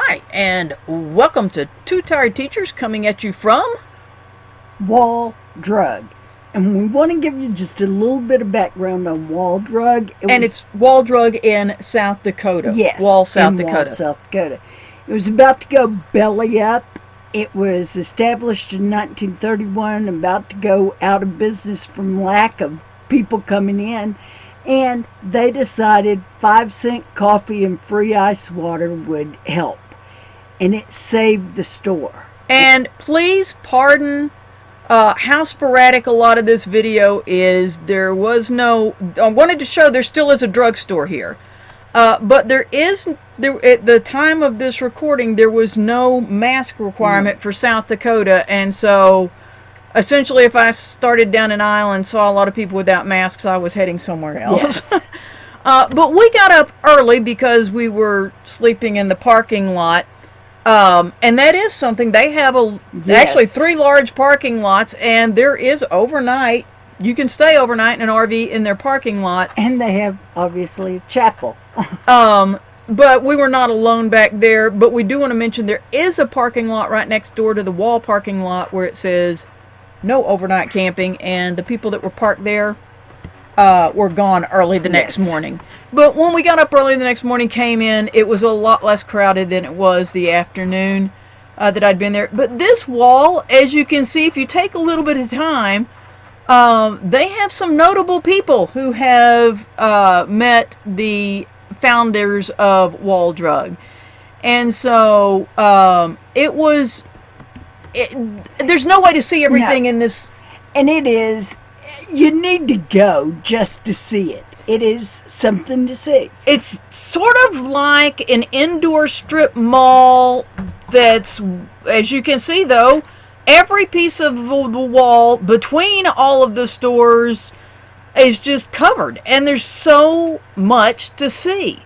Hi, and welcome to Two Tired Teachers coming at you from Wall Drug. And we want to give you just a little bit of background on Wall Drug. It's Wall Drug in South Dakota. Yes, Wall, South Dakota. Wall, South Dakota. It was about to go belly up. It was established in 1931, about to go out of business from lack of people coming in. And they decided 5-cent coffee and free ice water would help. And it saved the store. And please pardon how sporadic a lot of this video is. There was no... I wanted to show there still is a drugstore here. But there at the time of this recording, there was no mask requirement for South Dakota. And so... essentially, if I started down an aisle and saw a lot of people without masks, I was heading somewhere else. Yes. But we got up early because we were sleeping in the parking lot. And that is something. They have actually 3 large parking lots, and there is overnight. You can stay overnight in an RV in their parking lot. And they have, obviously, a chapel. But we were not alone back there. But we do want to mention there is a parking lot right next door to the Wall parking lot where it says... no overnight camping, and the people that were parked there were gone early the next morning. But when we got up early the next morning, came in, it was a lot less crowded than it was the afternoon that I'd been there. But this wall, as you can see, if you take a little bit of time, they have some notable people who have met the founders of Wall Drug. And so it was... there's no way to see everything in this. And it is, you need to go just to see it. It is something to see. It's sort of like an indoor strip mall that's, as you can see though, every piece of the wall between all of the stores is just covered. And there's so much to see.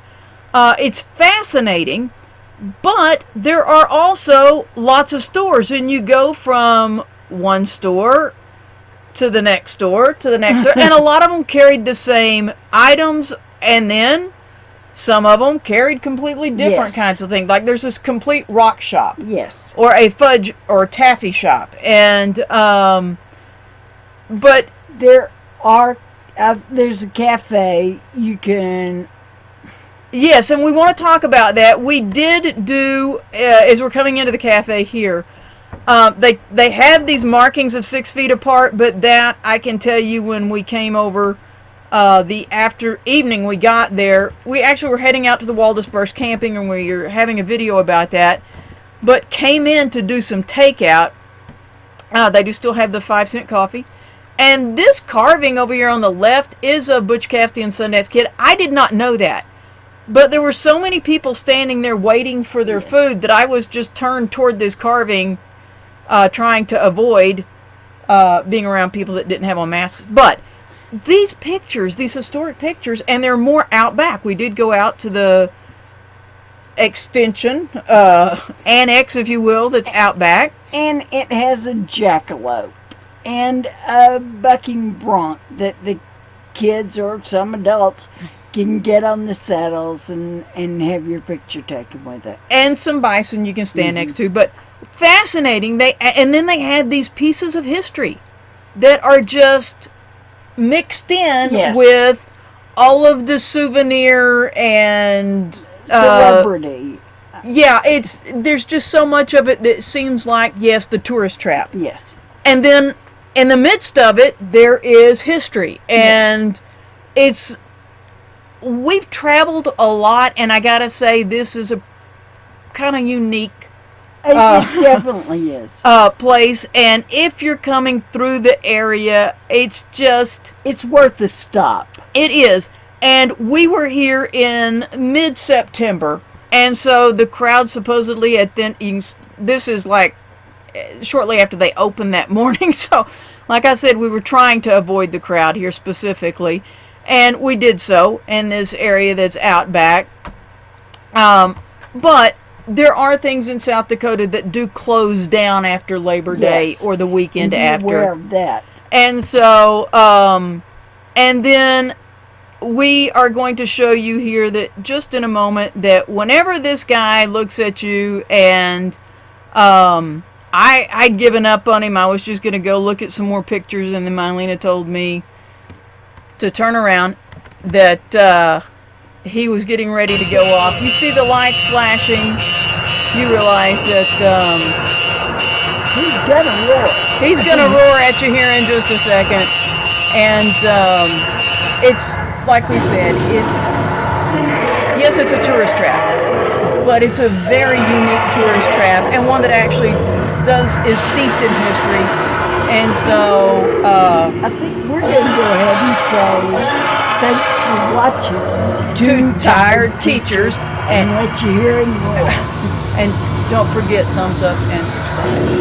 It's fascinating. But there are also lots of stores, and you go from one store to the next store to the next store, and a lot of them carried the same items, and then some of them carried completely different kinds of things. Like there's this complete rock shop, or a fudge or taffy shop, and but there are there's a cafe you can. Yes, and we want to talk about that. We did do, as we're coming into the cafe here, they have these markings of 6 feet apart, but that, I can tell you, when we came over the evening we got there, we actually were heading out to the Wall Dispersed Camping, and we were having a video about that, but came in to do some takeout. They do still have the 5-cent coffee. And this carving over here on the left is a Butch Cassidy and Sundance Kid. I did not know that. But there were so many people standing there waiting for their food that I was just turned toward this carving, trying to avoid being around people that didn't have on masks. But these pictures, these historic pictures, and they're more out back. We did go out to the extension, annex, if you will, that's out back. And it has a jackalope and a bucking bronc that the kids or some adults can get on the saddles and have your picture taken with it. And some bison you can stand next to. But fascinating. And then they had these pieces of history that are just mixed in with all of the souvenir and celebrity. There's just so much of it that seems like, yes, the tourist trap. Yes. And then in the midst of it, there is history. And we've traveled a lot, and I gotta say, this is a kind of unique it definitely is place. And if you're coming through the area, it's worth a stop. It is. And we were here in mid-September, and so the crowd supposedly this is like shortly after they opened that morning. So like I said, we were trying to avoid the crowd here specifically. And we did so in this area that's out back. But there are things in South Dakota that do close down after Labor Day or the weekend after. Aware of that. And so, and then we are going to show you here that just in a moment that whenever this guy looks at you and I'd given up on him. I was just going to go look at some more pictures, and then Mylena told me to turn around, that he was getting ready to go off. You see the lights flashing. You realize that He's gonna roar. he's going to roar at you here in just a second. And it's, like we said, yes, it's a tourist trap, but it's a very unique tourist trap, and one that actually is steeped in history. And so I think we're gonna go ahead and say thanks for watching. Two Tired Teachers, And let you hear him roar. and don't forget thumbs up and subscribe.